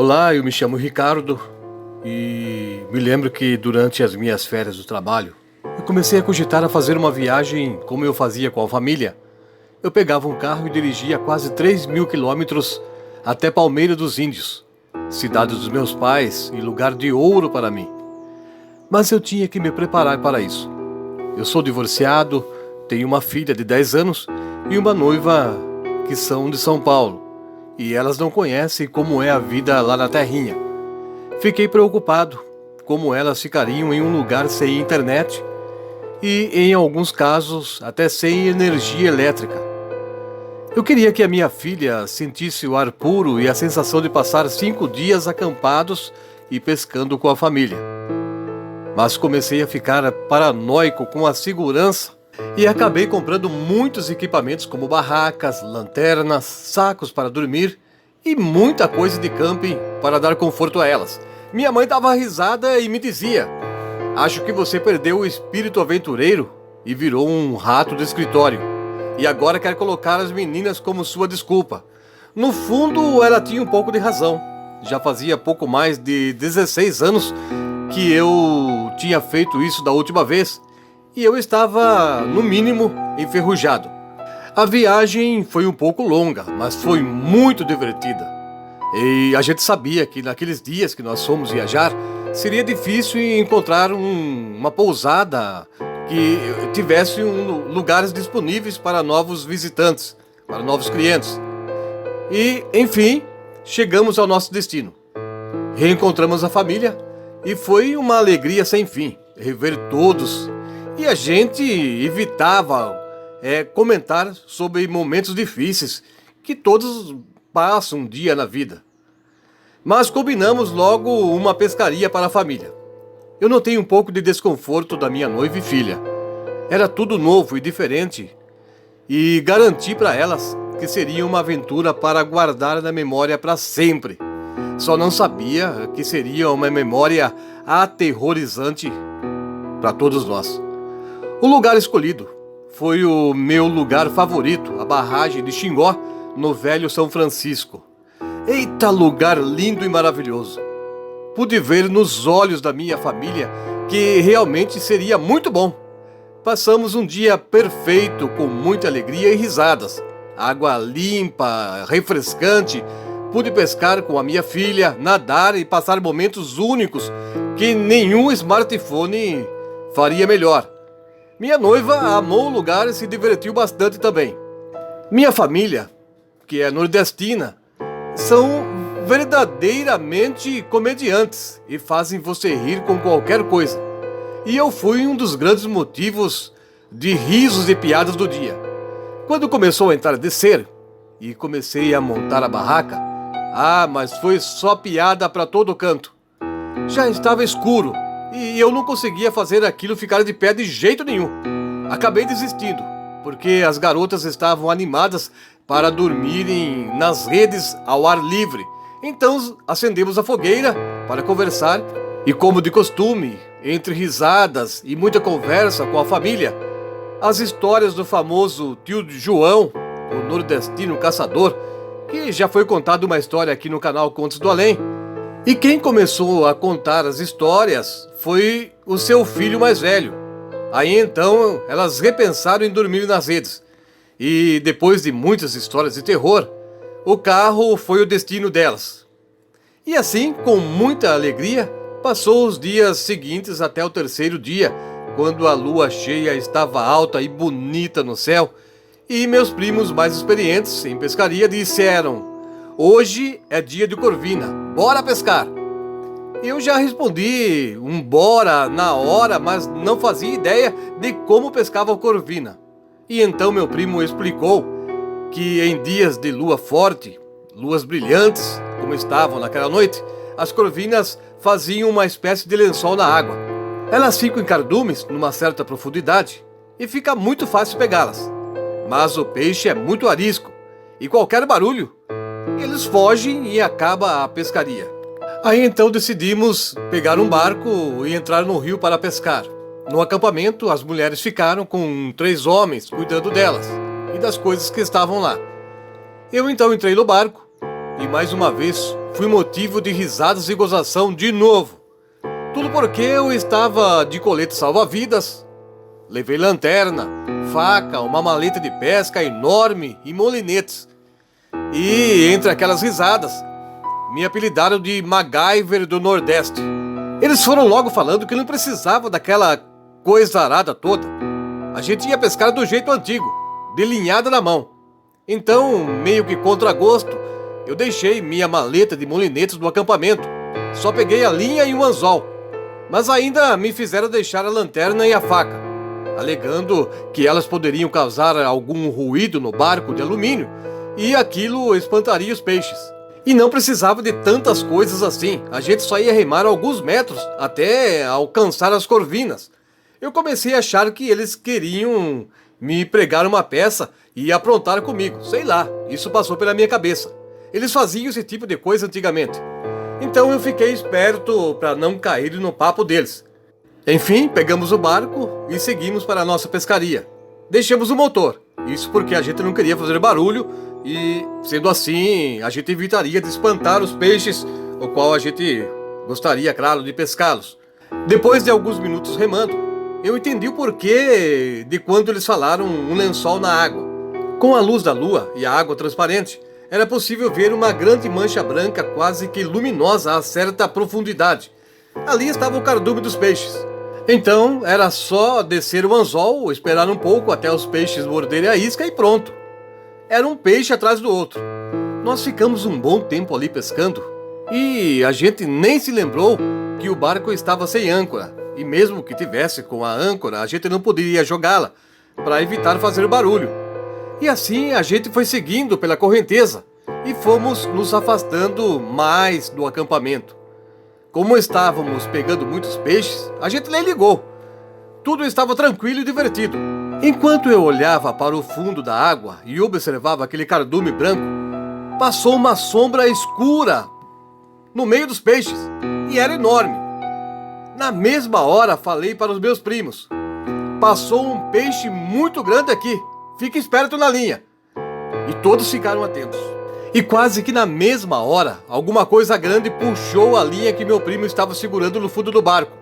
Olá, eu me chamo Ricardo e me lembro que durante as minhas férias do trabalho, eu comecei a cogitar a fazer uma viagem como eu fazia com a família. Eu pegava um carro e dirigia quase 3.000 quilômetros até Palmeira dos Índios, cidade dos meus pais e lugar de ouro para mim. Mas eu tinha que me preparar para isso. Eu sou divorciado, tenho uma filha de 10 anos e uma noiva que são de São Paulo. E elas não conhecem como é a vida lá na terrinha. Fiquei preocupado como elas ficariam em um lugar sem internet e, em alguns casos, até sem energia elétrica. Eu queria que a minha filha sentisse o ar puro e a sensação de passar 5 dias acampados e pescando com a família. Mas comecei a ficar paranoico com a segurança e acabei comprando muitos equipamentos como barracas, lanternas, sacos para dormir e muita coisa de camping para dar conforto a elas. Minha mãe dava risada e me dizia: "Acho que você perdeu o espírito aventureiro e virou um rato de escritório. E agora quer colocar as meninas como sua desculpa." No fundo, ela tinha um pouco de razão. Já fazia pouco mais de 16 anos que eu tinha feito isso da última vez e eu estava, no mínimo, enferrujado. A viagem foi um pouco longa, mas foi muito divertida. E a gente sabia que naqueles dias que nós fomos viajar, seria difícil encontrar uma pousada que tivesse lugares disponíveis para novos visitantes, para novos clientes. E, enfim, chegamos ao nosso destino. Reencontramos a família e foi uma alegria sem fim rever todos. E a gente evitava comentar sobre momentos difíceis que todos passam um dia na vida. Mas combinamos logo uma pescaria para a família. Eu notei um pouco de desconforto da minha noiva e filha. Era tudo novo e diferente e garanti para elas que seria uma aventura para guardar na memória para sempre. Só não sabia que seria uma memória aterrorizante para todos nós. O lugar escolhido foi o meu lugar favorito, a barragem de Xingó, no Velho São Francisco. Eita, lugar lindo e maravilhoso! Pude ver nos olhos da minha família que realmente seria muito bom. Passamos um dia perfeito, com muita alegria e risadas. Água limpa, refrescante. Pude pescar com a minha filha, nadar e passar momentos únicos que nenhum smartphone faria melhor. Minha noiva amou o lugar e se divertiu bastante também. Minha família, que é nordestina, são verdadeiramente comediantes e fazem você rir com qualquer coisa. E eu fui um dos grandes motivos de risos e piadas do dia. Quando começou a entardecer e comecei a montar a barraca, mas foi só piada para todo canto. Já estava escuro e eu não conseguia fazer aquilo ficar de pé de jeito nenhum. Acabei desistindo, porque as garotas estavam animadas para dormirem nas redes ao ar livre. Então acendemos a fogueira para conversar e, como de costume, entre risadas e muita conversa com a família, as histórias do famoso tio João, o nordestino caçador, que já foi contado uma história aqui no canal Contos do Além. E quem começou a contar as histórias foi o seu filho mais velho. Aí então elas repensaram em dormir nas redes. E depois de muitas histórias de terror, o carro foi o destino delas. E assim, com muita alegria, passou os dias seguintes até o terceiro dia, quando a lua cheia estava alta e bonita no céu, e meus primos mais experientes em pescaria disseram: "Hoje é dia de corvina, bora pescar!" Eu já respondi um bora na hora, mas não fazia ideia de como pescava a corvina. E então meu primo explicou que em dias de lua forte, luas brilhantes, como estavam naquela noite, as corvinas faziam uma espécie de lençol na água. Elas ficam em cardumes numa certa profundidade e fica muito fácil pegá-las. Mas o peixe é muito arisco e qualquer barulho, eles fogem e acaba a pescaria. Aí então decidimos pegar um barco e entrar no rio para pescar. No acampamento, as mulheres ficaram com 3 homens cuidando delas e das coisas que estavam lá. Eu então entrei no barco E mais uma vez fui motivo de risadas e gozação de novo. Tudo porque eu estava de colete salva-vidas. Levei lanterna, faca, uma maleta de pesca enorme e molinetes. E entre aquelas risadas, me apelidaram de MacGyver do Nordeste. Eles foram logo falando que não precisava daquela coisa arada toda. A gente ia pescar do jeito antigo, de linhada na mão. Então, meio que contra gosto, eu deixei minha maleta de molinetes no acampamento. Só peguei a linha e um anzol. Mas ainda me fizeram deixar a lanterna e a faca, alegando que elas poderiam causar algum ruído no barco de alumínio e aquilo espantaria os peixes. E não precisava de tantas coisas assim, a gente só ia remar alguns metros até alcançar as corvinas. Eu comecei a achar que eles queriam me pregar uma peça e aprontar comigo, sei lá, isso passou pela minha cabeça. Eles faziam esse tipo de coisa antigamente. Então eu fiquei esperto para não cair no papo deles. Enfim, pegamos o barco e seguimos para a nossa pescaria. Deixamos o motor, isso porque a gente não queria fazer barulho e, sendo assim, a gente evitaria de espantar os peixes, o qual a gente gostaria, claro, de pescá-los. Depois de alguns minutos remando, eu entendi o porquê de quando eles falaram um lençol na água. Com a luz da lua e a água transparente, era possível ver uma grande mancha branca quase que luminosa a certa profundidade. Ali estava o cardume dos peixes. Então era só descer o anzol, esperar um pouco até os peixes morderem a isca e pronto. Era um peixe atrás do outro. Nós ficamos um bom tempo ali pescando e a gente nem se lembrou que o barco estava sem âncora. E mesmo que tivesse com a âncora, a gente não poderia jogá-la para evitar fazer barulho. E assim a gente foi seguindo pela correnteza e fomos nos afastando mais do acampamento. Como estávamos pegando muitos peixes, a gente nem ligou. Tudo estava tranquilo e divertido. Enquanto eu olhava para o fundo da água e observava aquele cardume branco, passou uma sombra escura no meio dos peixes e era enorme. Na mesma hora falei para os meus primos: passou um peixe muito grande aqui. Fique esperto na linha. E todos ficaram atentos. E quase que na mesma hora, alguma coisa grande puxou a linha que meu primo estava segurando no fundo do barco.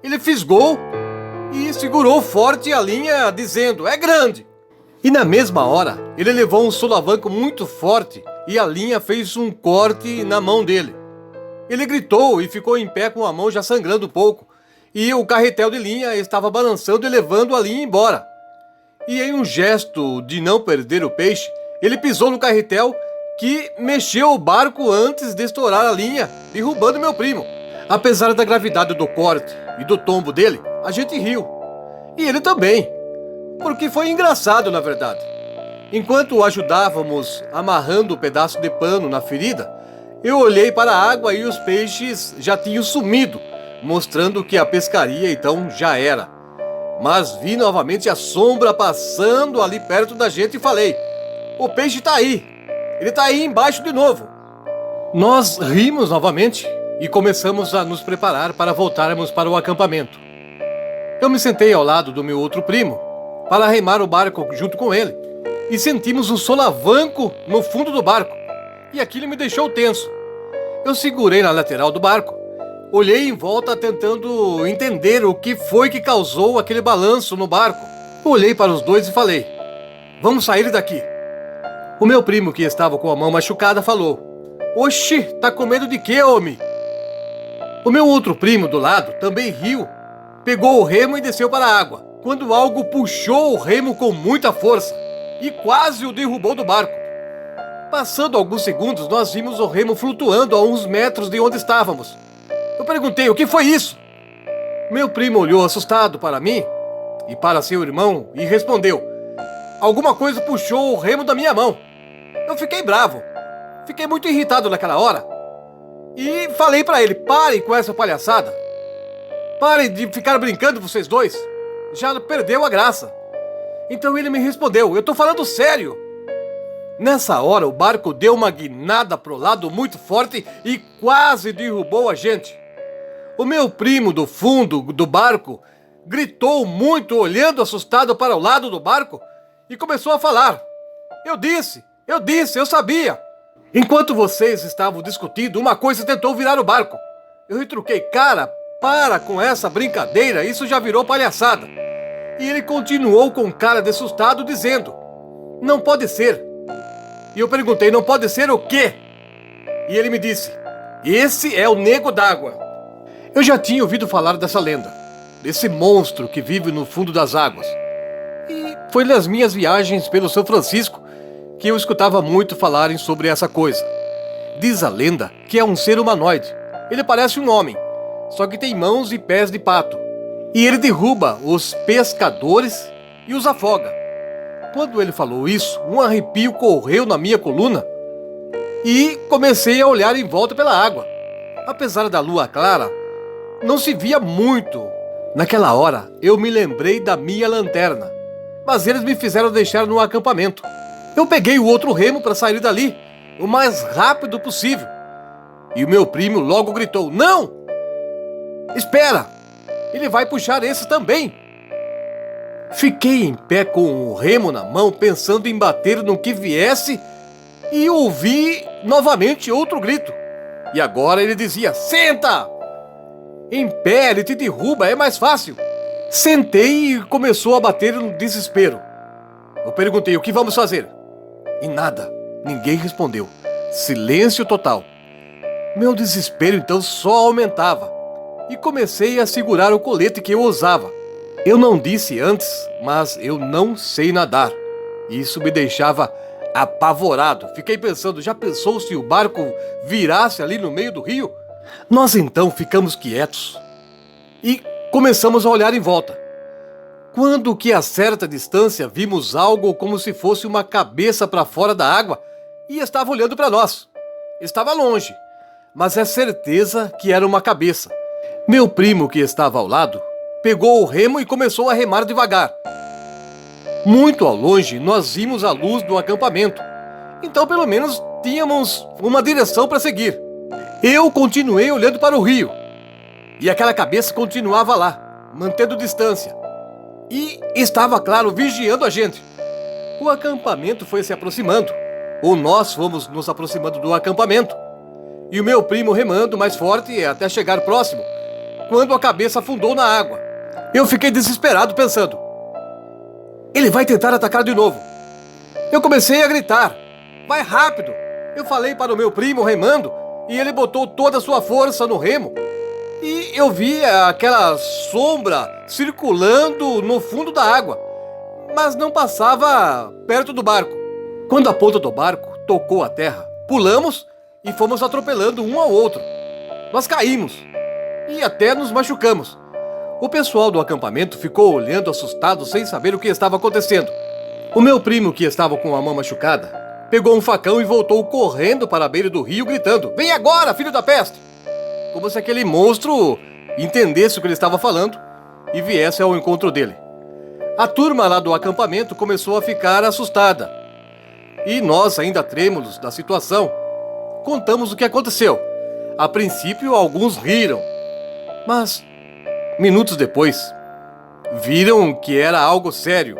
Ele fisgou e segurou forte a linha, dizendo: é grande. E na mesma hora, ele levou um solavanco muito forte e a linha fez um corte na mão dele. Ele gritou e ficou em pé com a mão já sangrando um pouco. E o carretel de linha estava balançando e levando a linha embora. E em um gesto de não perder o peixe, ele pisou no carretel que mexeu o barco antes de estourar a linha, derrubando meu primo. Apesar da gravidade do corte e do tombo dele, a gente riu. E ele também, porque foi engraçado na verdade. Enquanto o ajudávamos amarrando o pedaço de pano na ferida, eu olhei para a água e os peixes já tinham sumido, mostrando que a pescaria então já era. Mas vi novamente a sombra passando ali perto da gente e falei: o peixe está aí, ele está aí embaixo de novo. Nós rimos novamente e começamos a nos preparar para voltarmos para o acampamento. Eu me sentei ao lado do meu outro primo para remar o barco junto com ele e sentimos um solavanco no fundo do barco e aquilo me deixou tenso. Eu segurei na lateral do barco, olhei em volta tentando entender o que foi que causou aquele balanço no barco. Olhei para os dois e falei: vamos sair daqui. O meu primo, que estava com a mão machucada, falou: oxi, tá com medo de quê, homem? O meu outro primo do lado também riu, pegou o remo e desceu para a água, quando algo puxou o remo com muita força e quase o derrubou do barco. Passando alguns segundos, nós vimos o remo flutuando a uns metros de onde estávamos. Eu perguntei: o que foi isso? Meu primo olhou assustado para mim e para seu irmão e respondeu: alguma coisa puxou o remo da minha mão. Eu fiquei bravo, fiquei muito irritado naquela hora e falei para ele: parem com essa palhaçada, parem de ficar brincando vocês dois, já perdeu a graça. Então ele me respondeu: eu tô falando sério. Nessa hora o barco deu uma guinada pro lado muito forte e quase derrubou a gente. O meu primo do fundo do barco gritou muito, olhando assustado para o lado do barco e começou a falar: eu disse, eu sabia. Enquanto vocês estavam discutindo, uma coisa tentou virar o barco. Eu retruquei: cara, para com essa brincadeira, isso já virou palhaçada. E ele continuou com cara de assustado, dizendo: não pode ser. E eu perguntei: não pode ser o quê? E ele me disse: esse é o Nego d'Água. Eu já tinha ouvido falar dessa lenda, desse monstro que vive no fundo das águas. E foi nas minhas viagens pelo São Francisco que eu escutava muito falarem sobre essa coisa. Diz a lenda que é um ser humanoide. Ele parece um homem, só que tem mãos e pés de pato. E ele derruba os pescadores e os afoga. Quando ele falou isso, um arrepio correu na minha coluna e comecei a olhar em volta pela água. Apesar da lua clara, não se via muito. Naquela hora, eu me lembrei da minha lanterna, mas eles me fizeram deixar no acampamento. Eu peguei o outro remo para sair dali, o mais rápido possível. E o meu primo logo gritou: não! Espera! Ele vai puxar esse também! Fiquei em pé com o remo na mão, pensando em bater no que viesse, e ouvi novamente outro grito. E agora ele dizia: senta! Em pé ele te derruba, é mais fácil. Sentei e começou a bater no desespero. Eu perguntei: o que vamos fazer? E nada, ninguém respondeu. Silêncio total. Meu desespero então só aumentava. E comecei a segurar o colete que eu usava. Eu não disse antes, mas eu não sei nadar. Isso me deixava apavorado. Fiquei pensando: já pensou se o barco virasse ali no meio do rio? Nós então ficamos quietos e começamos a olhar em volta. Quando que a certa distância vimos algo como se fosse uma cabeça para fora da água e estava olhando para nós. Estava longe, mas é certeza que era uma cabeça. Meu primo, que estava ao lado, pegou o remo e começou a remar devagar. Muito ao longe, nós vimos a luz do acampamento. Então, pelo menos, tínhamos uma direção para seguir. Eu continuei olhando para o rio. E aquela cabeça continuava lá, mantendo distância. E estava, claro, vigiando a gente. O acampamento foi se aproximando. Ou nós fomos nos aproximando do acampamento. E o meu primo remando mais forte até chegar próximo, quando a cabeça afundou na água. Eu fiquei desesperado pensando: ele vai tentar atacar de novo. Eu comecei a gritar: vai rápido! Eu falei para o meu primo remando e ele botou toda a sua força no remo. E eu vi aquela sombra circulando no fundo da água, mas não passava perto do barco. Quando a ponta do barco tocou a terra, pulamos e fomos atropelando um ao outro. Nós caímos e até nos machucamos. O pessoal do acampamento ficou olhando assustado, sem saber o que estava acontecendo. O meu primo, que estava com a mão machucada, pegou um facão e voltou correndo para a beira do rio, gritando: vem agora, filho da peste! Como se aquele monstro entendesse o que ele estava falando e viesse ao encontro dele. A turma lá do acampamento começou a ficar assustada. E nós, ainda trêmulos da situação, contamos o que aconteceu. A princípio, alguns riram, mas minutos depois, viram que era algo sério.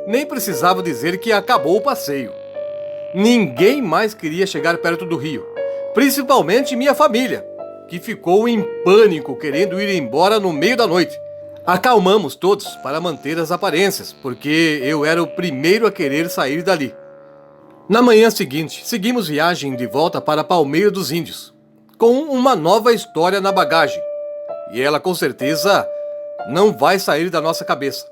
Nem precisava dizer que acabou o passeio. Ninguém mais queria chegar perto do rio, principalmente minha família, que ficou em pânico, querendo ir embora no meio da noite. Acalmamos todos para manter as aparências, porque eu era o primeiro a querer sair dali. Na manhã seguinte, seguimos viagem de volta para Palmeira dos Índios, com uma nova história na bagagem. E ela com certeza não vai sair da nossa cabeça.